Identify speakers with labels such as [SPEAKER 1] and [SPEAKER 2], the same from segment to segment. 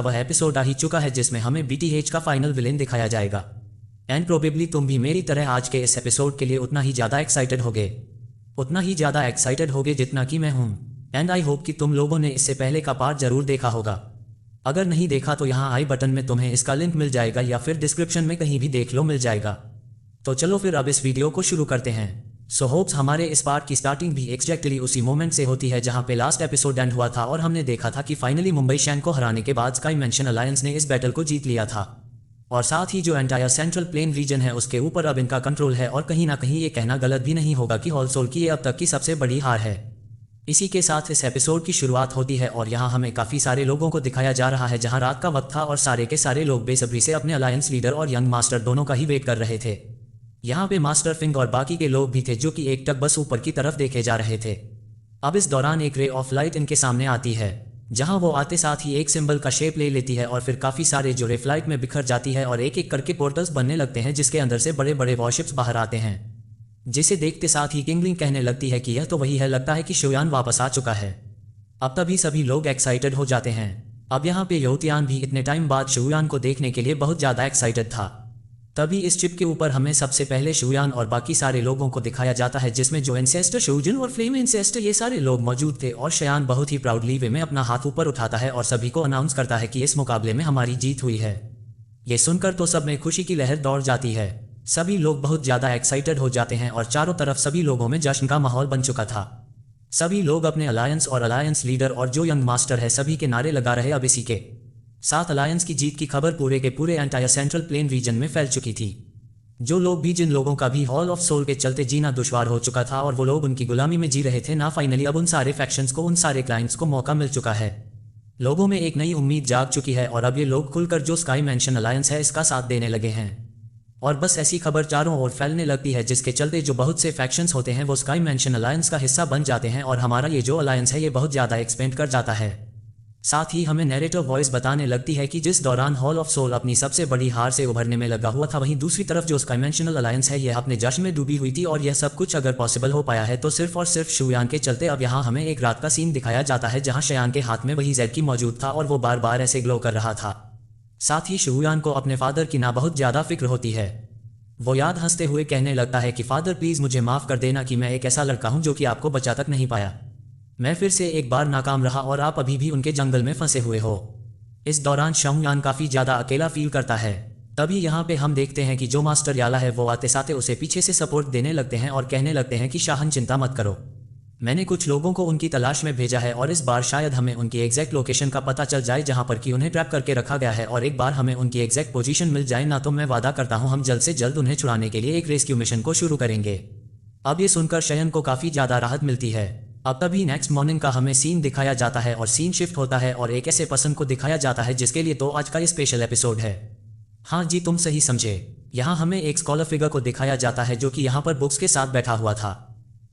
[SPEAKER 1] वह एपिसोड आ ही चुका है जिसमें हमें BTH का फाइनल विलेन दिखाया जाएगा। एंड प्रोबेबली तुम भी मेरी तरह आज के इस एपिसोड के लिए उतना ही ज़्यादा एक्साइटेड होगे जितना कि मैं हूँ। एंड आई होप कि तुम लोगों ने इससे पहले का पार्ट जरूर देखा होगा। अगर नहीं देखा तो यहाँ आई बटन में तुम्हें इसका लिंक मिल जाएगा या फिर डिस्क्रिप्शन में कहीं भी देख लो, मिल जाएगा। तो चलो फिर अब इस वीडियो को शुरू करते हैं। सो होप्स हमारे इस पार्ट की स्टार्टिंग भी एग्जैक्टली उसी मोमेंट से होती है जहां पे लास्ट एपिसोड एंड हुआ था और हमने देखा था कि फाइनली मुंबई शैन को हराने के बाद स्काई मेंशन अलायंस ने इस बैटल को जीत लिया था और साथ ही जो एंटायर सेंट्रल प्लेन रीजन है उसके ऊपर अब इनका कंट्रोल है। और कहीं ना कहीं ये कहना गलत भी नहीं होगा कि हॉल सोल की ये अब तक की सबसे बड़ी हार है। इसी के साथ इस एपिसोड की शुरुआत होती है और यहाँ हमें काफ़ी सारे लोगों को दिखाया जा रहा है जहाँ रात का वक्त था और सारे के सारे लोग बेसब्री से अपने अलायंस लीडर और यंग मास्टर दोनों का ही वेट कर रहे थे। यहाँ पे मास्टर फिंग और बाकी के लोग भी थे जो कि एक टक बस ऊपर की तरफ देखे जा रहे थे। अब इस दौरान एक रे ऑफ लाइट इनके सामने आती है जहां वो आते साथ ही एक सिंबल का शेप ले लेती है और फिर काफ़ी सारे जो रे फ्लाइट में बिखर जाती है और एक एक करके पोर्टल्स बनने लगते हैं जिसके अंदर से बड़े बड़े वॉरशिप्स बाहर आते हैं, जिसे देखते साथ ही किंगलिंग कहने लगती है कि यह तो वही है, लगता है कि शुयान वापस आ चुका है। अब तभी सभी लोग एक्साइटेड हो जाते हैं। अब यहाँ पे योतियान भी इतने टाइम बाद शुयान को देखने के लिए बहुत ज़्यादा एक्साइटेड था। तभी इस चिप के ऊपर हमें सबसे पहले शुयान और बाकी सारे लोगों को दिखाया जाता है जिसमें जो इंसेस्टर, शूजन और फ्लेम इंसेस्टर ये सारे लोग मौजूद थे। और शयान बहुत ही प्राउडली वे में अपना हाथ ऊपर उठाता है और सभी को अनाउंस करता है कि इस मुकाबले में हमारी जीत हुई है। ये सुनकर तो सब में खुशी की लहर दौड़ जाती है। सभी लोग बहुत ज़्यादा एक्साइटेड हो जाते हैं और चारों तरफ सभी लोगों में जश्न का माहौल बन चुका था। सभी लोग अपने अलायंस और अलायंस लीडर और जो यंग मास्टर है सभी के नारे लगा रहे। अब इसी के साथ अलायंस की जीत की खबर पूरे के पूरे एंटायर सेंट्रल प्लेन रीजन में फैल चुकी थी। जो लोग भी, जिन लोगों का भी हॉल ऑफ सोल के चलते जीना दुश्वार हो चुका था और वो लोग उनकी गुलामी में जी रहे थे ना, फाइनली अब उन सारे फैक्शंस को, उन सारे क्लाइंट्स को मौका मिल चुका है। लोगों में एक नई उम्मीद जाग चुकी है और अब ये लोग खुलकर जो स्काई मेंशन अलायंस है इसका साथ देने लगे हैं। और बस ऐसी खबर चारों ओर फैलने लगती है जिसके चलते जो बहुत से फैक्शंस होते हैं वो स्काई मेंशन अलायंस का हिस्सा बन जाते हैं और हमारा ये जो अलायंस है ये बहुत ज़्यादा एक्सपेंड कर जाता है। साथ ही हमें नैरेटिव वॉइस बताने लगती है कि जिस दौरान हॉल ऑफ सोल अपनी सबसे बड़ी हार से उभरने में लगा हुआ था, वहीं दूसरी तरफ जो स्काईमेंशनल अलायंस है यह अपने जश्न में डूबी हुई थी। और यह सब कुछ अगर पॉसिबल हो पाया है तो सिर्फ और सिर्फ शुयान के चलते। अब यहाँ हमें एक रात का सीन दिखाया जाता है जहाँ शयान के हाथ में वही जेड की मौजूद था और वो बार बार ऐसे ग्लो कर रहा था। साथ ही शुयान को अपने फादर की ना बहुत ज़्यादा फिक्र होती है। वो याद हंसते हुए कहने लगता है कि फादर प्लीज़ मुझे माफ़ कर देना कि मैं एक ऐसा लड़का हूँ जो कि आपको बचा तक नहीं पाया। मैं फिर से एक बार नाकाम रहा और आप अभी भी उनके जंगल में फंसे हुए हो। इस दौरान शुयान काफ़ी ज़्यादा अकेला फील करता है। तभी यहाँ पे हम देखते हैं कि जो मास्टर याला है वो आते साथे उसे पीछे से सपोर्ट देने लगते हैं और कहने लगते हैं कि शाहन चिंता मत करो, मैंने कुछ लोगों को उनकी तलाश में भेजा है और इस बार शायद हमें उनकी एग्जैक्ट लोकेशन का पता चल जाए जहाँ पर कि उन्हें ट्रैप करके रखा गया है। और एक बार हमें उनकी एग्जैक्ट पोजीशन मिल जाए ना तो मैं वादा करता हूँ हम जल्द से जल्द उन्हें छुड़ाने के लिए एक रेस्क्यू मिशन को शुरू करेंगे। अब ये सुनकर शयन को काफ़ी ज़्यादा राहत मिलती है। अब तभी नेक्स्ट मॉर्निंग का हमें सीन दिखाया जाता है और सीन शिफ्ट होता है और एक ऐसे पर्सन को दिखाया जाता है जिसके लिए तो आज का ये स्पेशल एपिसोड है। हाँ जी, तुम सही समझे। यहाँ हमें एक स्कॉलर फिगर को दिखाया जाता है जो कि यहाँ पर बुक्स के साथ बैठा हुआ था।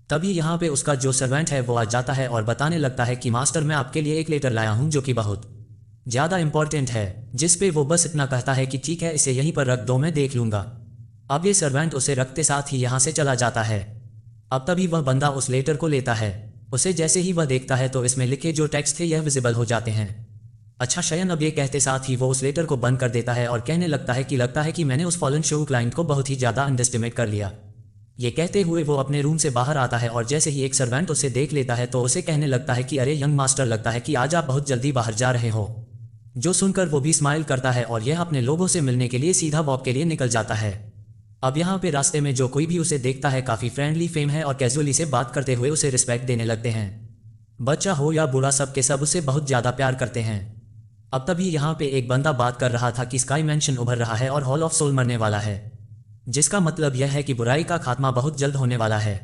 [SPEAKER 1] तभी यहाँ पे उसका जो सर्वेंट है वो आ जाता है और बताने लगता है कि मास्टर मैं आपके लिए एक लेटर लाया हूँ जो कि बहुत ज़्यादा इंपॉर्टेंट है। जिसपे वो बस इतना कहता है कि ठीक है इसे यहीं पर रख दो, मैं देख लूँगा। अब ये सर्वेंट उसे रखते साथ ही यहाँ से चला जाता है। अब तभी वह बंदा उस लेटर को लेता है। उसे जैसे ही वह देखता है तो इसमें लिखे जो टेक्स्ट थे यह विजिबल हो जाते हैं। अच्छा शयन, अब ये कहते साथ ही वो उस लेटर को बंद कर देता है और कहने लगता है कि मैंने उस फॉलन शो क्लाइंट को बहुत ही ज़्यादा अंडरएस्टिमेट कर लिया। ये कहते हुए वो अपने रूम से बाहर आता है और जैसे ही एक सर्वेंट उसे देख लेता है तो उसे कहने लगता है कि अरे यंग मास्टर, लगता है कि आज आप बहुत जल्दी बाहर जा रहे हो। जो सुनकर वो भी स्माइल करता है और यह अपने लोगों से मिलने के लिए सीधा वॉक के लिए निकल जाता है। अब यहाँ पे रास्ते में जो कोई भी उसे देखता है काफ़ी फ्रेंडली फेम है और कैजुअली से बात करते हुए उसे रिस्पेक्ट देने लगते हैं। बच्चा हो या बूढ़ा सबके सब उसे बहुत ज़्यादा प्यार करते हैं। अब तभी यहाँ पे एक बंदा बात कर रहा था कि स्काई मेंशन उभर रहा है और हॉल ऑफ सोल मरने वाला है, जिसका मतलब यह है कि बुराई का खात्मा बहुत जल्द होने वाला है।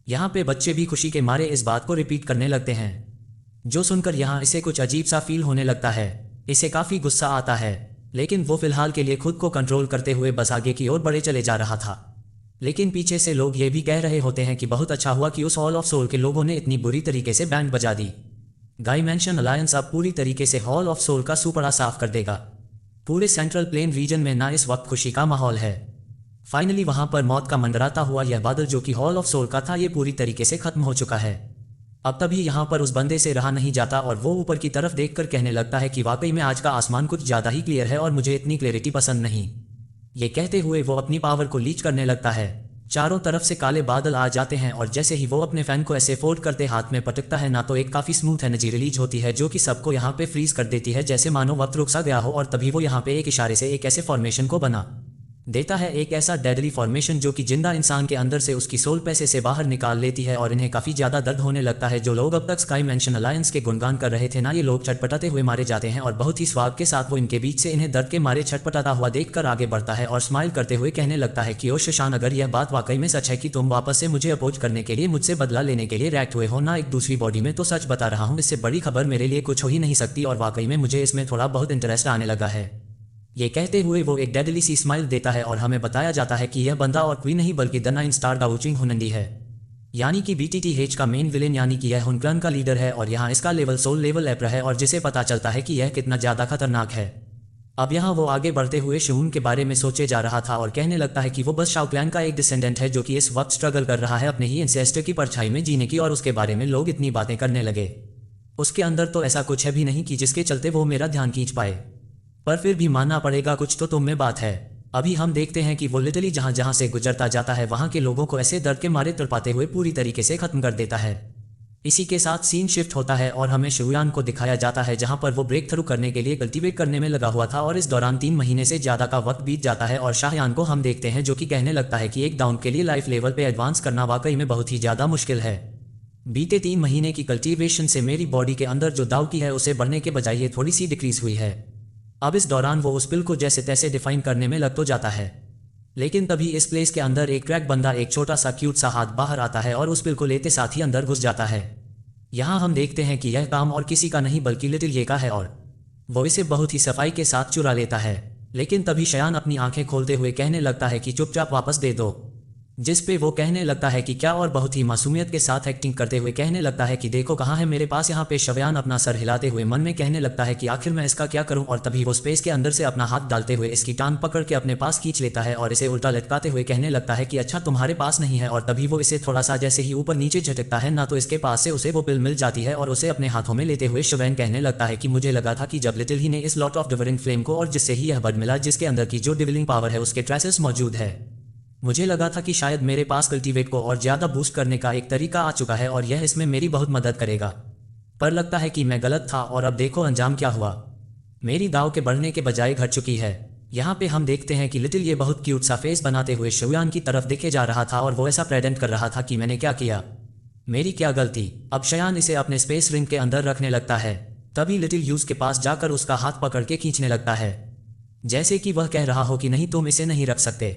[SPEAKER 1] यहाँ पे बच्चे भी खुशी के मारे इस बात को रिपीट करने लगते हैं। जो सुनकर यहाँ इसे कुछ अजीब सा फील होने लगता है। इसे काफ़ी गुस्सा आता है लेकिन वो फिलहाल के लिए खुद को कंट्रोल करते हुए बस आगे की ओर बढ़े चले जा रहा था। लेकिन पीछे से लोग ये भी कह रहे होते हैं कि बहुत अच्छा हुआ कि उस हॉल ऑफ सोल के लोगों ने इतनी बुरी तरीके से बैंड बजा दी। स्काई मेंशन अलायंस अब पूरी तरीके से हॉल ऑफ सोल का सुपड़ा साफ कर देगा। पूरे सेंट्रल प्लेन रीजन में ना इस वक्त खुशी का माहौल है। फाइनली वहां पर मौत का मंडराता हुआ यह बादल जो कि हॉल ऑफ सोल का था ये पूरी तरीके से खत्म हो चुका है। अब तभी यहाँ पर उस बंदे से रहा नहीं जाता और वो ऊपर की तरफ देखकर कहने लगता है कि वाकई में आज का आसमान कुछ ज़्यादा ही क्लियर है और मुझे इतनी क्लियरिटी पसंद नहीं। ये कहते हुए वो अपनी पावर को लीच करने लगता है। चारों तरफ से काले बादल आ जाते हैं और जैसे ही वो अपने फैन को ऐसे फोल्ड करते हाथ में पटकता है ना तो एक काफ़ी स्मूथ एनर्जी रिलीज होती है जो कि सबको यहाँ पे फ्रीज कर देती है, जैसे मानो वक्त रुक सा गया हो। और तभी वो यहाँ पे एक इशारे से एक ऐसे फॉर्मेशन को बना देता है, एक ऐसा डेडली फॉर्मेशन जो कि जिंदा इंसान के अंदर से उसकी सोल पैसे से बाहर निकाल लेती है और इन्हें काफ़ी ज़्यादा दर्द होने लगता है। जो लोग अब तक स्काई मेंशन अलायंस के गुणगान कर रहे थे ना, ये लोग छटपटाते हुए मारे जाते हैं और बहुत ही स्वाग के साथ वो इनके बीच से इन्हें दर्द के मारे छटपटाता हुआ देखकर आगे बढ़ता है और स्माइल करते हुए कहने लगता है कि ओ शशान, अगर यह बात वाकई में सच है कि तुम वापस से मुझे अपोज करने के लिए, मुझसे बदला लेने के लिए रिएक्ट हुए हो ना एक दूसरी बॉडी में, तो सच बता रहा हूँ इससे बड़ी खबर मेरे लिए कुछ हो ही नहीं सकती और वाकई में मुझे इसमें थोड़ा बहुत इंटरेस्ट आने लगा है। ये कहते हुए वो एक डेडली सी स्माइल देता है और हमें बताया जाता है कि यह बंदा और कोई नहीं बल्कि द 9 स्टार का वुचिंग हुनंडी है, यानी कि BTTH का मेन विलेन, यानी कि यह हुनक्लन का लीडर है और यहाँ इसका लेवल सोल लेवल एप्र है और जिसे पता चलता है कि यह कितना ज़्यादा खतरनाक है। अब यहाँ वो आगे बढ़ते हुए शून के बारे में सोचे जा रहा था और कहने लगता है कि वो बस शाओ क्लैन का एक डिसेंडेंट है जो कि इस वक्त स्ट्रगल कर रहा है अपने ही एंसेस्टर की परछाई में जीने की, और उसके बारे में लोग इतनी बातें करने लगे। उसके अंदर तो ऐसा कुछ है भी नहीं कि जिसके चलते वो मेरा ध्यान खींच पाए, पर फिर भी मानना पड़ेगा कुछ तो तुम में बात है। अभी हम देखते हैं कि वो लिटरली जहाँ जहाँ से गुजरता जाता है वहाँ के लोगों को ऐसे दर्द के मारे तड़पाते हुए पूरी तरीके से खत्म कर देता है। इसी के साथ सीन शिफ्ट होता है और हमें शुयान को दिखाया जाता है जहाँ पर वो ब्रेक थ्रू करने के लिए कल्टीवेट करने में लगा हुआ था और इस दौरान 3 महीने से ज़्यादा का वक्त बीत जाता है और शाहयान को हम देखते हैं जो कि कहने लगता है कि एक डाउन के लिए लाइफ लेवल पे एडवांस करना वाकई में बहुत ही ज़्यादा मुश्किल है। बीते 3 महीने की कल्टीवेशन से मेरी बॉडी के अंदर जो दाव की है उसे बढ़ने के बजाय ये थोड़ी सी डिक्रीज हुई है। अब इस दौरान वो उस पिल को जैसे तैसे डिफाइन करने में लग तो जाता है, लेकिन तभी इस प्लेस के अंदर एक क्रैक बंदा एक छोटा सा क्यूट सा हाथ बाहर आता है और उस पिल को लेते साथ ही अंदर घुस जाता है। यहाँ हम देखते हैं कि यह काम और किसी का नहीं बल्कि लिटिल ये का है और वो इसे बहुत ही सफाई के साथ चुरा लेता है। लेकिन तभी शयान अपनी आंखें खोलते हुए कहने लगता है कि चुपचाप वापस दे दो, जिस पे वो कहने लगता है कि क्या, और बहुत ही मासूमियत के साथ एक्टिंग करते हुए कहने लगता है कि देखो कहाँ है मेरे पास। यहाँ पे शयान अपना सर हिलाते हुए मन में कहने लगता है कि आखिर मैं इसका क्या करूं, और तभी वो स्पेस के अंदर से अपना हाथ डालते हुए इसकी टांग पकड़ के अपने पास खींच लेता है और इसे उल्टा लटकाते हुए कहने लगता है कि अच्छा तुम्हारे पास नहीं है। और तभी वो इसे थोड़ा सा जैसे ही ऊपर नीचे झटकता है ना तो इसके पास से उसे वो पिल मिल जाती है और उसे अपने हाथों में लेते हुए शयान कहने लगता है कि मुझे लगा था कि जब लिटिल ही ने इस लॉट ऑफ डिवरिंग फ्लेम को और जिससे ही यह बर्ड मिला जिसके अंदर की जो डिविलिंग पावर है उसके ट्रेसेस मौजूद है, मुझे लगा था कि शायद मेरे पास कल्टीवेट को और ज़्यादा बूस्ट करने का एक तरीका आ चुका है और यह इसमें मेरी बहुत मदद करेगा, पर लगता है कि मैं गलत था और अब देखो अंजाम क्या हुआ। मेरी दाव के बढ़ने के बजाय घट चुकी है। यहाँ पे हम देखते हैं कि लिटिल ये बहुत क्यूट सा फेस बनाते हुए शयान की तरफ देखे जा रहा था और वो ऐसा प्रेजेंट कर रहा था कि मैंने क्या किया, मेरी क्या गलती। अब शयान इसे अपने स्पेस रिंग के अंदर रखने लगता है। तभी लिटिल यूज के पास जाकर उसका हाथ पकड़ के खींचने लगता है, जैसे कि वह कह रहा हो कि नहीं तुम इसे नहीं रख सकते,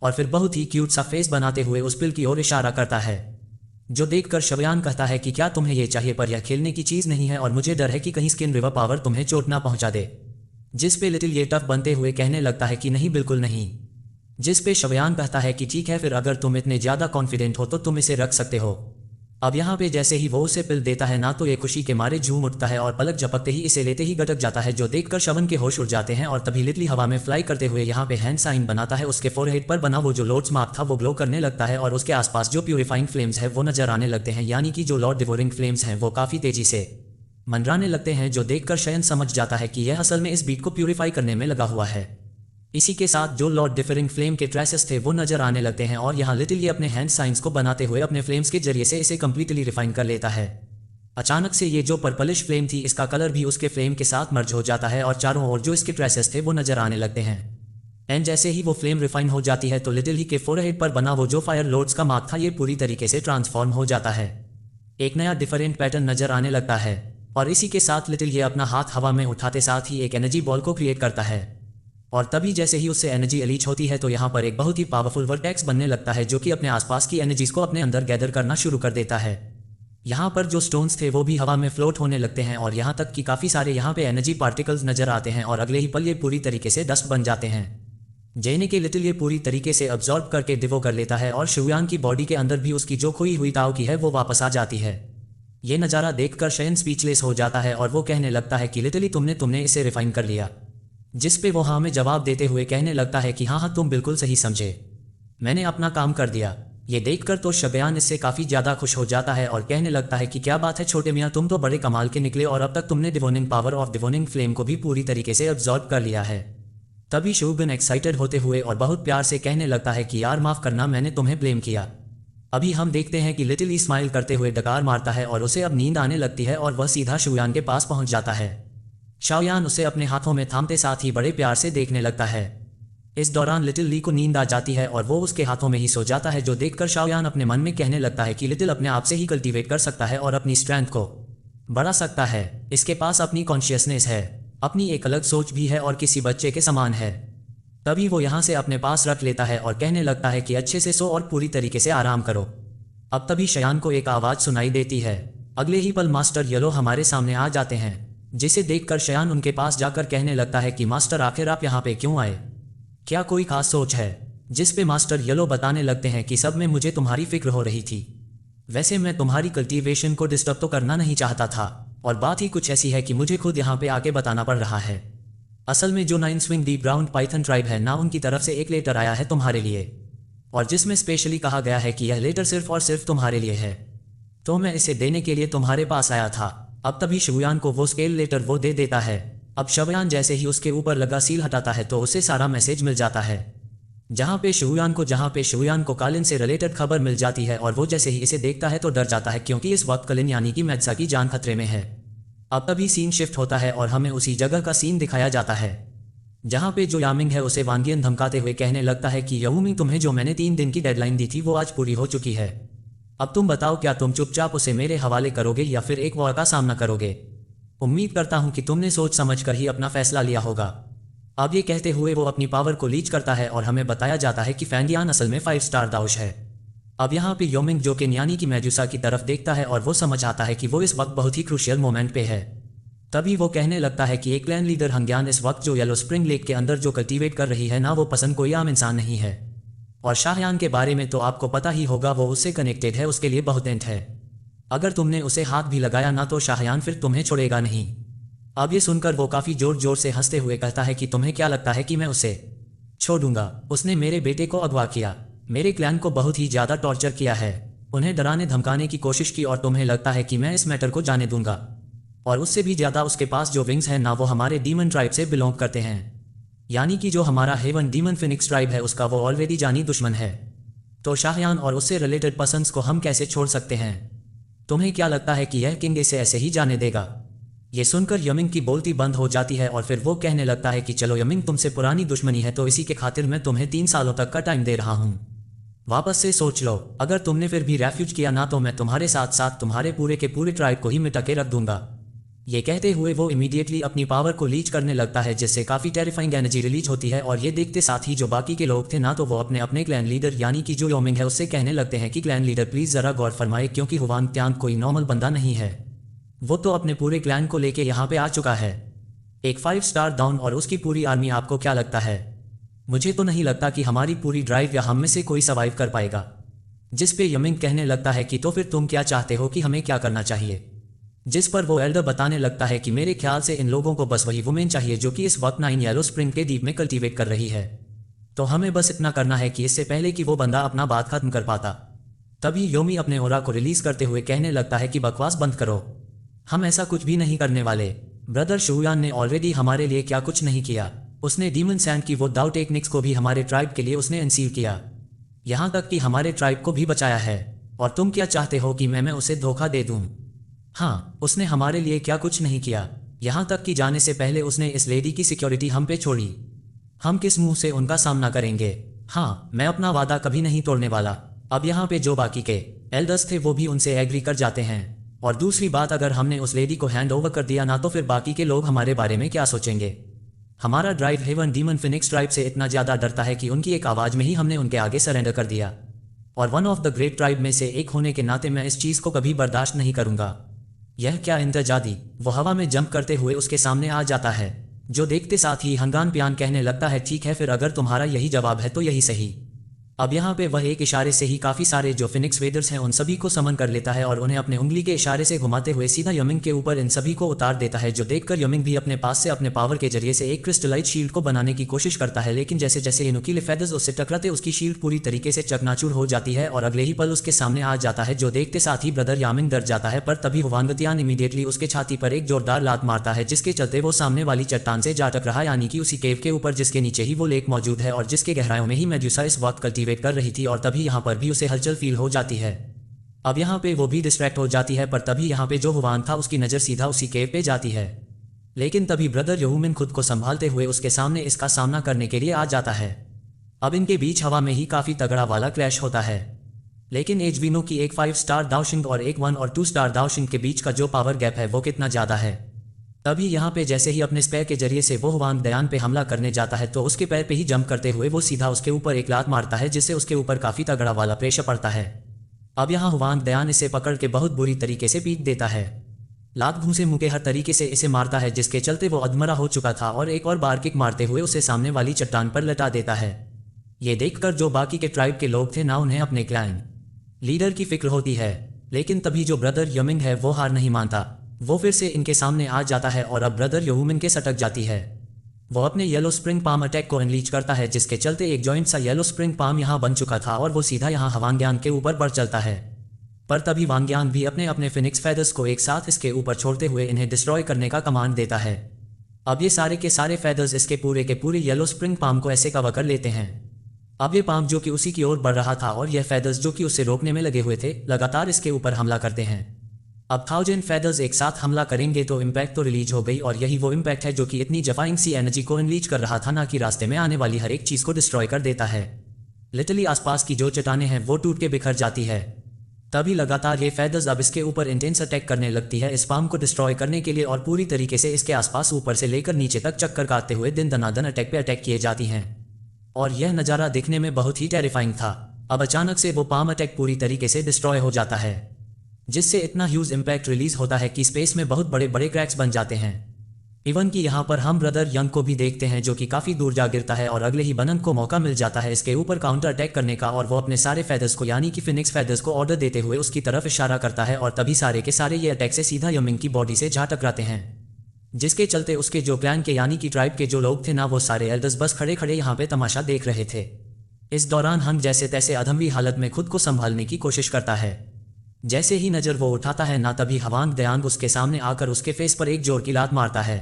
[SPEAKER 1] और फिर बहुत ही क्यूट सा फेस बनाते हुए उस पिल की ओर इशारा करता है, जो देखकर शयान कहता है कि क्या तुम्हें ये चाहिए, पर यह खेलने की चीज़ नहीं है और मुझे डर है कि कहीं स्किन रिवर पावर तुम्हें चोट ना पहुंचा दे। जिस पे लिटिल ये टफ बनते हुए कहने लगता है कि नहीं बिल्कुल नहीं, जिस पे शयान कहता है कि ठीक है फिर अगर तुम इतने ज़्यादा कॉन्फिडेंट हो तो तुम इसे रख सकते हो। अब यहाँ पे जैसे ही वो उसे पिल देता है ना तो ये खुशी के मारे झूम उठता है और पलक झपकते ही इसे लेते ही गटक जाता है, जो देखकर शवन के होश उड़ जाते हैं। और तभी लिटली हवा में फ्लाई करते हुए यहाँ पे हैंड साइन बनाता है, उसके फोरहेड पर बना वो जो लॉर्ड्स मार्क था वो ग्लो करने लगता है और उसके आसपास जो प्यूरिफाइंग फ्लेम्स है वो नजर आने लगते हैं, यानी कि जो लॉर्ड डिवोरिंग फ्लेम्स हैं वो काफ़ी तेजी से मंडराने लगते हैं, जो देखकर शयन समझ जाता है कि यह असल में इस बीट को प्यूरिफाई करने में लगा हुआ है। इसी के साथ जो लॉर्ड डिफरिंग फ्लेम के ट्रेसेस थे वो नजर आने लगते हैं और यहाँ लिटिल ये अपने हैंड साइंस को बनाते हुए अपने फ्लेम्स के जरिए से इसे कंप्लीटली रिफाइन कर लेता है। अचानक से ये जो पर्पलिश फ्लेम थी इसका कलर भी उसके फ्लेम के साथ मर्ज हो जाता है और चारों ओर जो इसके ट्रेसेस थे वो नजर आने लगते हैं। एंड जैसे ही वो फ्लेम रिफाइन हो जाती है तो लिटिल ही के फोरहेड पर बना वो जो फायर लॉर्ड्स का मार्क था ये पूरी तरीके से ट्रांसफॉर्म हो जाता है, एक नया डिफरेंट पैटर्न नजर आने लगता है। और इसी के साथ लिटिल ये अपना हाथ हवा में उठाते साथ ही एक एनर्जी बॉल को क्रिएट करता है और तभी जैसे ही उससे एनर्जी अलीच होती है तो यहाँ पर एक बहुत ही पावरफुल वर्टेक्स बनने लगता है जो कि अपने आसपास की एनर्जीज को अपने अंदर गैदर करना शुरू कर देता है। यहाँ पर जो स्टोन्स थे वो भी हवा में फ्लोट होने लगते हैं और यहाँ तक कि काफ़ी सारे यहाँ पे एनर्जी पार्टिकल्स नजर आते हैं और अगले ही पल ये पूरी तरीके से डस्ट बन जाते हैं, जिन्हें के लिटिल ये पूरी तरीके से अब्जॉर्ब करके डिवो कर लेता है और शुयान की बॉडी के अंदर भी उसकी जो खोई हुई ताव की है वो वापस आ जाती है। ये नज़ारा देखकर शयन स्पीचलेस हो जाता है और वो कहने लगता है कि लिटिली तुमने इसे रिफाइन कर लिया, जिस पे वो हाँ में जवाब देते हुए कहने लगता है कि हाँ तुम बिल्कुल सही समझे, मैंने अपना काम कर दिया। ये देखकर तो शबयान इससे काफ़ी ज़्यादा खुश हो जाता है और कहने लगता है कि क्या बात है छोटे मियाँ, तुम तो बड़े कमाल के निकले और अब तक तुमने डिवोनिंग पावर ऑफ डिवोनिंग फ्लेम को भी पूरी तरीके से अब्जॉर्ब कर लिया है। तभी शोगुन एक्साइटेड होते हुए और बहुत प्यार से कहने लगता है कि यार माफ़ करना, मैंने तुम्हें ब्लेम किया। अभी हम देखते हैं कि लिटिल ई स्माइल करते हुए डकार मारता है और उसे अब नींद आने लगती है और वह सीधा शाओयान के पास पहुंच जाता है। शाओयान उसे अपने हाथों में थामते साथ ही बड़े प्यार से देखने लगता है। इस दौरान लिटिल ली को नींद आ जाती है और वो उसके हाथों में ही सो जाता है, जो देखकर शाओयान अपने मन में कहने लगता है कि लिटिल अपने आप से ही कल्टीवेट कर सकता है और अपनी स्ट्रेंथ को बढ़ा सकता है। इसके पास अपनी कॉन्शियसनेस है, अपनी एक अलग सोच भी है और किसी बच्चे के समान है। तभी वो यहाँ से अपने पास रख लेता है और कहने लगता है कि अच्छे से सो और पूरी तरीके से आराम करो। अब तभी शयान को एक आवाज़ सुनाई देती है। अगले ही पल मास्टर येलो हमारे सामने आ जाते हैं, जिसे देखकर शयान उनके पास जाकर कहने लगता है कि मास्टर आखिर आप यहाँ पे क्यों आए, क्या कोई खास सोच है। जिस पे मास्टर येलो बताने लगते हैं कि सब में मुझे तुम्हारी फिक्र हो रही थी। वैसे मैं तुम्हारी कल्टीवेशन को डिस्टर्ब तो करना नहीं चाहता था, और बात ही कुछ ऐसी है कि मुझे खुद यहाँ पे आके बताना पड़ रहा है। असल में जो 9 swing deep ground Python tribe है ना, उनकी तरफ से एक लेटर आया है तुम्हारे लिए, और जिसमें स्पेशली कहा गया है कि यह लेटर सिर्फ और सिर्फ तुम्हारे लिए है। तो मैं इसे देने के लिए तुम्हारे पास आया था। अब तभी शाओयान को वो स्केल लेटर वो दे देता है। अब शाओयान जैसे ही उसके ऊपर लगा सील हटाता है तो उसे सारा मैसेज मिल जाता है, जहाँ पे शाओयान को कालिन से रिलेटेड खबर मिल जाती है। और वो जैसे ही इसे देखता है तो डर जाता है, क्योंकि इस वक्त कालिन यानी कि मैत्सा की जान खतरे में है। अब तभी सीन शिफ्ट होता है और हमें उसी जगह का सीन दिखाया जाता है, जहाँ पे जो यामिंग है उसे वांगियन धमकाते हुए कहने लगता है कि यहूमी, तुम्हें जो मैंने 3 दिन की डेडलाइन दी थी वो आज पूरी हो चुकी है। अब तुम बताओ, क्या तुम चुपचाप उसे मेरे हवाले करोगे या फिर एक वॉर का सामना करोगे। उम्मीद करता हूं कि तुमने सोच समझ कर ही अपना फैसला लिया होगा। अब ये कहते हुए वो अपनी पावर को लीच करता है और हमें बताया जाता है कि फैंगियान असल में 5 स्टार दाउश है। अब यहाँ पे योमिंग जो कि यानी कि मेडुसा की तरफ देखता है और वो समझ आता है कि वो इस वक्त बहुत ही क्रूशियल मोमेंट पे है। तभी वो कहने लगता है कि एक क्लैन लीडर हंग्यान इस वक्त जो येलो स्प्रिंग लेक के अंदर जो कल्टीवेट कर रही है ना, वो पसंद कोई आम इंसान नहीं है। और शाहयान के बारे में तो आपको पता ही होगा, वो उससे कनेक्टेड है, उसके लिए बहुत टेंट है। अगर तुमने उसे हाथ भी लगाया ना तो शाहयान फिर तुम्हें छोड़ेगा नहीं। अब ये सुनकर वो काफ़ी जोर जोर से हंसते हुए कहता है कि तुम्हें क्या लगता है कि मैं उसे छोड़ूंगा। उसने मेरे बेटे को अगवा किया, मेरे क्लैन को बहुत ही ज़्यादा टॉर्चर किया है, उन्हें डराने धमकाने की कोशिश की, और तुम्हें लगता है कि मैं इस मैटर को जाने दूंगा। और उससे भी ज़्यादा उसके पास जो विंग्स हैं ना, वो हमारे डीमन ट्राइब से बिलोंग करते हैं, यानी कि जो हमारा हेवन डीमन फिनिक्स ट्राइब है उसका वो ऑलरेडी जानी दुश्मन है। तो शाहयान और उससे रिलेटेड पर्सन्स को हम कैसे छोड़ सकते हैं। तुम्हें क्या लगता है कि यह किंग इसे ऐसे ही जाने देगा। ये सुनकर यमिंग की बोलती बंद हो जाती है और फिर वो कहने लगता है कि चलो यमिंग, तुमसे पुरानी दुश्मनी है तो इसी के खातिर मैं तुम्हें 3 सालों तक का टाइम दे रहा हूँ, वापस से सोच लो। अगर तुमने फिर भी रेफ्यूज किया ना तो मैं तुम्हारे साथ साथ तुम्हारे पूरे के पूरे ट्राइब को ही मिटा के रख दूंगा। ये कहते हुए वो इमीडिएटली अपनी पावर को लीच करने लगता है, जिससे काफ़ी टेरिफाइंग एनर्जी रिलीज होती है। और ये देखते साथ ही जो बाकी के लोग थे ना, तो वो अपने अपने क्लैन लीडर यानी कि जो योमिंग है उससे कहने लगते हैं कि क्लैन लीडर प्लीज़ ज़रा गौर फरमाए, क्योंकि हुआन त्यांग कोई नॉर्मल बंदा नहीं है, वो तो अपने पूरे क्लैन को लेके यहाँ पे आ चुका है, एक 5 स्टार डाउन और उसकी पूरी आर्मी। आपको क्या लगता है? मुझे तो नहीं लगता कि हमारी पूरी ड्राइव या हम में से कोई सर्वाइव कर पाएगा। जिस पे यमिंग कहने लगता है कि तो फिर तुम क्या चाहते हो कि हमें क्या करना चाहिए। जिस पर वो एल्डर बताने लगता है कि मेरे ख्याल से इन लोगों को बस वही वुमेन चाहिए जो कि इस वक्त 9 येलो स्प्रिंग के डीप में कल्टीवेट कर रही है। तो हमें बस इतना करना है कि इससे पहले कि वो बंदा अपना बात खत्म कर पाता। तभी योमी अपने ओरा को रिलीज करते हुए कहने लगता है कि बकवास बंद करो, हम ऐसा कुछ भी नहीं करने वाले। ब्रदर शाओयान ने ऑलरेडी हमारे लिए क्या कुछ नहीं किया। उसने डीमन सैंड की वो दाउ टेक्निक्स को भी हमारे ट्राइब के लिए उसने इंसीव किया, यहाँ तक कि हमारे ट्राइब को भी बचाया है। और तुम क्या चाहते हो कि मैं उसे धोखा दे दूं? हाँ, उसने हमारे लिए क्या कुछ नहीं किया, यहाँ तक कि जाने से पहले उसने इस लेडी की सिक्योरिटी हम पे छोड़ी। हम किस मुंह से उनका सामना करेंगे? हाँ, मैं अपना वादा कभी नहीं तोड़ने वाला। अब यहाँ पे जो बाकी के एल्डर्स थे वो भी उनसे एग्री कर जाते हैं। और दूसरी बात, अगर हमने उस लेडी को हैंड ओवर कर दिया ना तो फिर बाकी के लोग हमारे बारे में क्या सोचेंगे। हमारा drive heaven demon phoenix tribe से इतना ज़्यादा डरता है कि उनकी एक आवाज़ में ही हमने उनके आगे सरेंडर कर दिया। और one of the great tribe में से एक होने के नाते मैं इस चीज़ को कभी बर्दाश्त नहीं करूँगा। यह क्या इंतजादी। वो हवा में जंप करते हुए उसके सामने आ जाता है, जो देखते साथ ही हंगान प्यान कहने लगता है ठीक है फिर, अगर तुम्हारा यही जवाब है तो यही सही। अब यहाँ पे वह एक इशारे से ही काफी सारे जो फिनिक्स वेदर्स हैं उन सभी को समन कर लेता है और उन्हें अपने उंगली के इशारे से घुमाते हुए सीधा यमिंग के ऊपर इन सभी को उतार देता है, जो देखकर यमिंग भी अपने पास से अपने पावर के जरिए से एक क्रिस्टलाइज शील्ड को बनाने की कोशिश करता है, लेकिन जैसे जैसे ये नुकीले फेदर्स उससे टकराते उसकी शील्ड पूरी तरीके से चकनाचूर हो जाती है और अगले ही पल उसके सामने आ जाता है, जो देखते साथ ही ब्रदर यामिंग डर जाता है। पर तभी हुआंगतियान इमीडिएटली उसके छाती पर एक जोरदार लात मारता है, जिसके चलते वो सामने वाली चट्टान से जा टकरा, यानी कि उसी केव के ऊपर जिसके नीचे ही वो लेक मौजूद है और जिसके गहराइयों में ही मेडुसा इस वक्त कल्टीवेट कर रही थी। और तभी यहाँ पर भी उसे हलचल फील हो जाती है। अब यहाँ पे वो भी डिस्ट्रैक्ट हो जाती है, पर तभी यहाँ पे जो हुआन था उसकी नज़र सीधा उसी केव पे जाती है, लेकिन तभी ब्रदर यहूमिन खुद को संभालते हुए उसके सामने इसका सामना करने के लिए आ जाता है। अब इनके बीच हवा में ही काफ़ी तगड़ा वाला क्रैश होता है, लेकिन एजविनो की एक 5 स्टार दाओशिंग और एक 1 और 2 स्टार दाओशिंग के बीच का जो पावर गैप है वो कितना ज़्यादा है। तभी यहाँ पे जैसे ही अपने स्पेयर के जरिए से वो हुआंग दयान पे हमला करने जाता है तो उसके पैर पे ही जंप करते हुए वो सीधा उसके ऊपर एक लात मारता है, जिससे उसके ऊपर काफ़ी तगड़ा वाला प्रेशर पड़ता है। अब यहाँ हुआंग दयान इसे पकड़ के बहुत बुरी तरीके से पीट देता है, लात घूंसे मुंह के हर तरीके से इसे मारता है, जिसके चलते वो अधमरा हो चुका था और एक और बार किक मारते हुए उसे सामने वाली चट्टान पर लटा देता है। ये देखकर जो बाकी के ट्राइब के लोग थे ना उन्हें अपने क्लैन लीडर की फिक्र होती है, लेकिन तभी जो ब्रदर यमिंग है वो हार नहीं मानता, वो फिर से इनके सामने आ जाता है और अब ब्रदर यहूमिन के सटक जाती है। वो अपने येलो स्प्रिंग पाम अटैक को अनलीच करता है, जिसके चलते एक जॉइंट सा येलो स्प्रिंग पाम यहाँ बन चुका था और वो सीधा यहाँ हवांग्यान के ऊपर बढ़ चलता है। पर तभी वांग्यान भी अपने अपने फिनिक्स फेदर्स को एक साथ इसके ऊपर छोड़ते हुए इन्हें डिस्ट्रॉय करने का कमांड देता है। अब ये सारे के सारे फेदर्स इसके पूरे येलो स्प्रिंग पाम को ऐसे कवर कर लेते हैं। अब ये पाम जो कि उसी की ओर बढ़ रहा था और यह फेदर्स जो कि उसे रोकने में लगे हुए थे लगातार इसके ऊपर हमला करते हैं। अब 1000 फेदर्स एक साथ हमला करेंगे तो इम्पैक्ट तो रिलीज हो गई, और यही वो इम्पैक्ट है जो कि इतनी जफाइंग सी एनर्जी को अनलीच कर रहा था, ना कि रास्ते में आने वाली हर एक चीज़ को डिस्ट्रॉय कर देता है। लिटरली आसपास की जो चट्टानें हैं वो टूट के बिखर जाती है। तभी लगातार ये फेदर्स अब इसके ऊपर इंटेंस अटैक करने लगती है इस पाम को डिस्ट्रॉय करने के लिए, और पूरी तरीके से इसके आसपास ऊपर से लेकर नीचे तक चक्कर काटते हुए दिन दनादन अटैक पे अटैक किए जाती हैं। और यह नज़ारा देखने में बहुत ही टेरिफाइंग था। अब अचानक से वो पाम अटैक पूरी तरीके से डिस्ट्रॉय हो जाता है, जिससे इतना ह्यूज इम्पैक्ट रिलीज होता है कि स्पेस में बहुत बड़े बड़े क्रैक्स बन जाते हैं। इवन कि यहाँ पर हम ब्रदर यंग को भी देखते हैं जो कि काफ़ी दूर जा गिरता है, और अगले ही बनन को मौका मिल जाता है इसके ऊपर काउंटर अटैक करने का, और वो अपने सारे फेदर्स को यानी कि फिनिक्स फेदर्स को ऑर्डर देते हुए उसकी तरफ इशारा करता है, और तभी सारे के सारे ये अटैक से सीधा यमिंग की बॉडी से जा टकराते हैं, जिसके चलते उसके जो क्लैन के यानी कि ट्राइब के जो लोग थे ना वो सारे एल्डर्स बस खड़े खड़े यहाँ पे तमाशा देख रहे थे। इस दौरान हंग जैसे तैसे अधमरी हालत में खुद को संभालने की कोशिश करता है। जैसे ही नज़र वो उठाता है ना तभी हवांग दयांग उसके सामने आकर उसके फेस पर एक जोर की लात मारता है,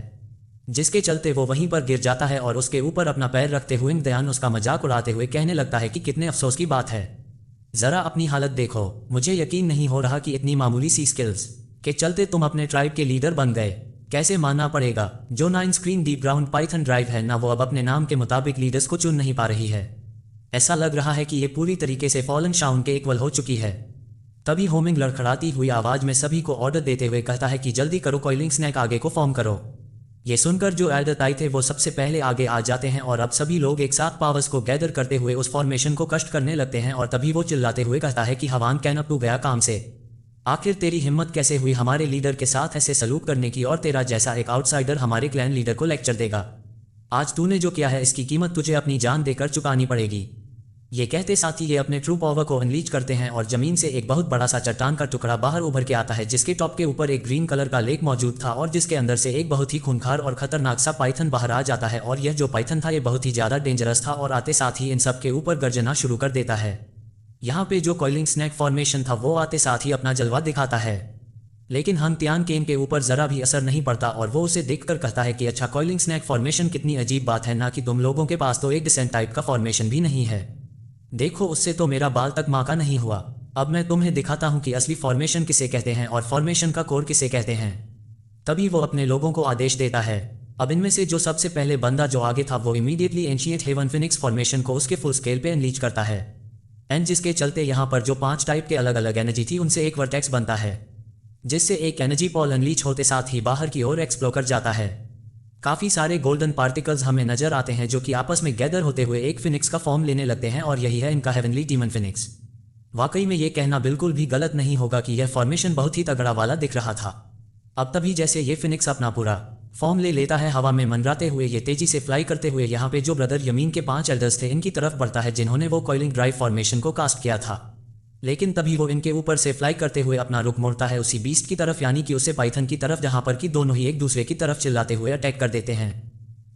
[SPEAKER 1] जिसके चलते वो वहीं पर गिर जाता है, और उसके ऊपर अपना पैर रखते हुए दयान उसका मजाक उड़ाते हुए कहने लगता है कि कितने अफसोस की बात है, ज़रा अपनी हालत देखो, मुझे यकीन नहीं हो रहा कि इतनी मामूली सी स्किल्स के चलते तुम अपने ट्राइब के लीडर बन गए। कैसे मानना पड़ेगा, जो 9 screen deep ground Python drive है ना वो अब अपने नाम के मुताबिक लीडर्स को चुन नहीं पा रही है। ऐसा लग रहा है कि ये पूरी तरीके से फॉलन शाउन के इक्वल हो चुकी है। तभी होमिंग लड़खड़ाती हुई आवाज में सभी को ऑर्डर देते हुए कहता है कि जल्दी करो, कॉइलिंग स्नैक आगे को फॉर्म करो। ये सुनकर जो एल्डर ताई थे वो सबसे पहले आगे आ जाते हैं, और अब सभी लोग एक साथ पावर्स को गैदर करते हुए उस फॉर्मेशन को कष्ट करने लगते हैं, और तभी वो चिल्लाते हुए कहता है कि हवान कैनप टू गया काम से, आखिर तेरी हिम्मत कैसे हुई हमारे लीडर के साथ ऐसे सलूक करने की, और तेरा जैसा एक आउटसाइडर हमारे क्लैन लीडर को लेक्चर देगा। आज तूने जो किया है इसकी कीमत तुझे अपनी जान देकर चुकानी पड़ेगी। ये कहते साथ ही ये अपने ट्रू पावर को अनलीच करते हैं, और जमीन से एक बहुत बड़ा सा चट्टान का टुकड़ा बाहर उभर के आता है, जिसके टॉप के ऊपर एक ग्रीन कलर का लेक मौजूद था, और जिसके अंदर से एक बहुत ही खूंखार और खतरनाक सा पाइथन बाहर आ जाता है। और यह जो पाइथन था ये बहुत ही ज़्यादा डेंजरस था, और आते साथ ही इन सब के ऊपर गर्जना शुरू कर देता है। यहाँ पे जो कॉइलिंग स्नैक फॉर्मेशन था वो आते साथ ही अपना जलवा दिखाता है, लेकिन हंग तियान केन के ऊपर ज़रा भी असर नहीं पड़ता, और वो उसे देखकर कहता है कि अच्छा, कॉइलिंग स्नैक फॉर्मेशन कितनी अजीब बात है ना, कि तुम लोगों के पास तो एक डिसेंट टाइप का फॉर्मेशन भी नहीं है। देखो, उससे तो मेरा बाल तक माँ का नहीं हुआ। अब मैं तुम्हें दिखाता हूँ कि असली फॉर्मेशन किसे कहते हैं और फॉर्मेशन का कोर किसे कहते हैं। तभी वो अपने लोगों को आदेश देता है। अब इनमें से जो सबसे पहले बंदा जो आगे था वो immediately ancient heaven phoenix formation को उसके फुल स्केल पे अनलीच करता है, एंड जिसके चलते यहाँ पर जो 5 टाइप के अलग अलग एनर्जी थी उनसे एक वर्टेक्स बनता है, जिससे एक एनर्जी पॉल अनलीच होते साथ ही बाहर की ओर एक्सप्लोर कर जाता है। काफ़ी सारे गोल्डन पार्टिकल्स हमें नजर आते हैं जो कि आपस में गैदर होते हुए एक फिनिक्स का फॉर्म लेने लगते हैं, और यही है इनका हेवनली डीमन फिनिक्स। वाकई में ये कहना बिल्कुल भी गलत नहीं होगा कि यह फॉर्मेशन बहुत ही तगड़ा वाला दिख रहा था। अब तभी जैसे ये फिनिक्स अपना पूरा फॉर्म ले लेता है। हवा में मंडराते हुए ये तेजी से फ्लाई करते हुए यहाँ पे जो ब्रदर यमीन के 5 एल्डर्स थे इनकी तरफ बढ़ता है, जिन्होंने वो कॉइलिंग ड्राइव फॉर्मेशन को कास्ट किया था। लेकिन तभी वो इनके ऊपर से फ्लाई करते हुए अपना रुख मोड़ता है उसी बीस्ट की तरफ, यानी कि उसे पाइथन की तरफ, जहाँ पर कि दोनों ही एक दूसरे की तरफ चिल्लाते हुए अटैक कर देते हैं।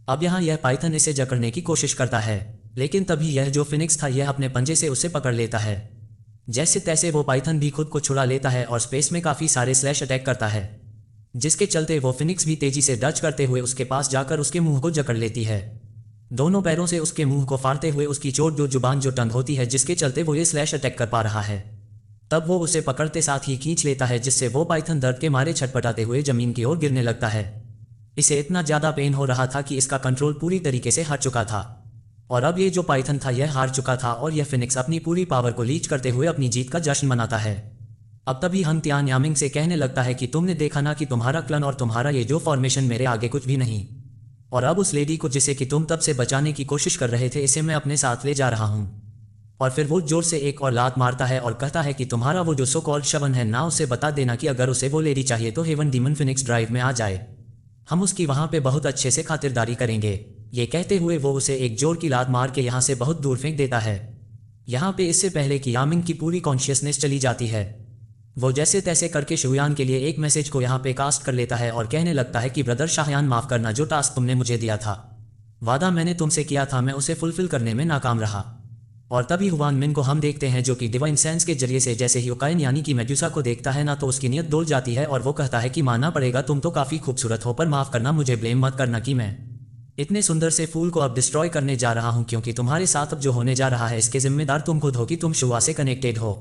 [SPEAKER 1] अब यहाँ यह पाइथन इसे जकड़ने की कोशिश करता है, लेकिन तभी यह जो फिनिक्स था यह अपने पंजे से उसे पकड़ लेता है। जैसे तैसे वो पाइथन भी खुद को छुड़ा लेता है और स्पेस में काफ़ी सारे स्लैश अटैक करता है, जिसके चलते वो फिनिक्स भी तेजी से डच करते हुए उसके पास जाकर उसके मुंह को जकड़ लेती है। दोनों पैरों से उसके मुंह को फाड़ते हुए उसकी चोट जो जुबान जो टंग होती है, जिसके चलते वो ये स्लैश अटैक कर पा रहा है। तब वो उसे पकड़ते साथ ही खींच लेता है, जिससे वो पाइथन दर्द के मारे छटपटाते हुए जमीन की ओर गिरने लगता है। इसे इतना ज़्यादा पेन हो रहा था कि इसका कंट्रोल पूरी तरीके से हट चुका था और अब ये जो पाइथन था यह हार चुका था और यह फिनिक्स अपनी पूरी पावर को लीच करते हुए अपनी जीत का जश्न मनाता है। अब तभी हंग तियान यामिंग से कहने लगता है कि तुमने देखा ना कि तुम्हारा क्लन और तुम्हारा ये जो फॉर्मेशन मेरे आगे कुछ भी नहीं, और अब उस लेडी को जिसे कि तुम तब से बचाने की कोशिश कर रहे थे, इसे मैं अपने साथ ले जा रहा हूँ। और फिर वो जोर से एक और लात मारता है और कहता है कि तुम्हारा वो जो सो कॉल्ड शवन है ना, उसे बता देना कि अगर उसे वो लेडी चाहिए तो हेवन डीमन फिनिक्स ड्राइव में आ जाए, हम उसकी वहाँ पे बहुत अच्छे से खातिरदारी करेंगे। ये कहते हुए वो उसे एक जोर की लात मार के यहाँ से बहुत दूर फेंक देता है। यहाँ पे इससे पहले कि यामिंग की पूरी कॉन्शियसनेस चली जाती है, वो जैसे तैसे करके शुयान के लिए एक मैसेज को यहाँ पे कास्ट कर लेता है और कहने लगता है कि ब्रदर शाहयान, माफ़ करना, जो टास्क तुमने मुझे दिया था, वादा मैंने तुमसे किया था, मैं उसे फुलफिल करने में नाकाम रहा। और तभी हुआन मिन को हम देखते हैं जो कि डिवाइन सेंस के जरिए से जैसे ही ओकाइन यानी कि मेडुसा को देखता है ना, तो उसकी नीयत डोल जाती है और वो कहता है कि मानना पड़ेगा, तुम तो काफ़ी खूबसूरत हो, पर माफ़ करना, मुझे ब्लेम मत करना कि मैं इतने सुंदर से फूल को अब डिस्ट्रॉय करने जा रहा हूँ, क्योंकि तुम्हारे साथ अब जो होने जा रहा है इसके जिम्मेदार तुम खुद हो कि तुम शुआ से कनेक्टेड हो।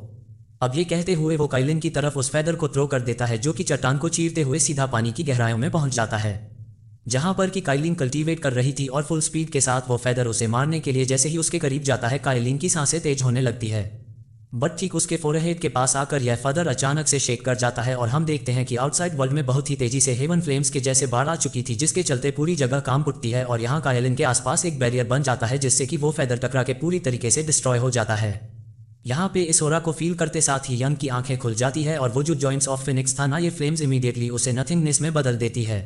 [SPEAKER 1] अब ये कहते हुए वो काइलिन की तरफ उस फेदर को थ्रो कर देता है, जो कि चट्टान को चीरते हुए सीधा पानी की गहराइयों में पहुंच जाता है, जहां पर कि काइलिन कल्टीवेट कर रही थी और फुल स्पीड के साथ वो फेदर उसे मारने के लिए जैसे ही उसके करीब जाता है, काइलिन की सांसें तेज होने लगती है। बट ठीक उसके फोरहेड के पास आकर यह फेदर अचानक से शेक कर जाता है और हम देखते हैं कि आउटसाइड वर्ल्ड में बहुत ही तेजी से हेवन फ्लेम्स के जैसे बाढ़ आ चुकी थी, जिसके चलते पूरी जगह काम उठती है और यहाँ काइलिन के आसपास एक बैरियर बन जाता है, जिससे कि वो फेदर टकरा के पूरी तरीके से डिस्ट्रॉय हो जाता है। यहाँ पे इस ओरा को फील करते साथ ही यंग की आंखें खुल जाती है और वो जो जॉइंट्स ऑफ फिनिक्स था ना, ये फ्लेम्स इमीडिएटली उसे नथिंगनेस में बदल देती है।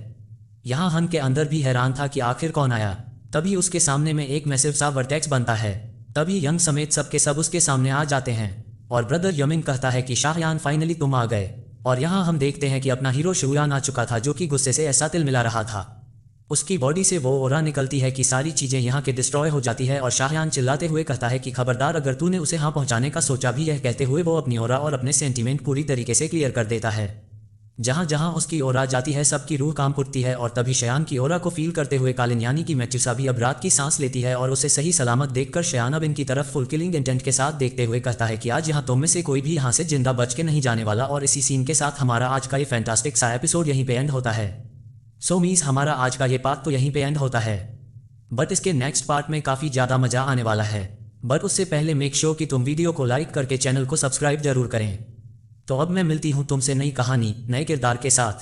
[SPEAKER 1] यहाँ हन के अंदर भी हैरान था कि आखिर कौन आया। तभी उसके सामने में एक मैसिव सा वर्टेक्स बनता है। तभी यंग समेत सब के सब उसके सामने आ जाते हैं और ब्रदर यमिंग कहता है कि शाहयान, फाइनली तुम आ गए। और यहाँ हम देखते हैं कि अपना हीरो शुयान आ चुका था, जो कि गुस्से से ऐसा तिल मिला रहा था। उसकी बॉडी से वो ओरा निकलती है कि सारी चीज़ें यहाँ के डिस्ट्रॉय हो जाती है और शाहयान चिल्लाते हुए कहता है कि खबरदार, अगर तूने उसे यहाँ पहुँचाने का सोचा भी। यह कहते हुए वो अपनी ओरा और अपने सेंटीमेंट पूरी तरीके से क्लियर कर देता है। जहाँ जहाँ उसकी ओरा जाती है सबकी रूह काम उठती है और तभी शयान की ओरा को फील करते हुए कालिन यानी कि मेडुसा भी अब रात की सांस लेती है और उसे सही सलामत देखकर शयान अब इनकी तरफ फुल किलिंग इंटेंट के साथ देखते हुए कहता है कि आज यहाँ तुम में से कोई भी यहाँ से जिंदा बच के नहीं जाने वाला। और इसी सीन के साथ हमारा आज का ये फैंटास्टिक सा एपिसोड यहीं पे एंड होता है। सो मीन्स हमारा आज का ये पार्ट तो यहीं पे एंड होता है, बट इसके नेक्स्ट पार्ट में काफ़ी ज़्यादा मज़ा आने वाला है। बट उससे पहले मेक श्योर कि तुम वीडियो को लाइक करके चैनल को सब्सक्राइब जरूर करें। तो अब मैं मिलती हूँ तुमसे नई कहानी, नए किरदार के साथ।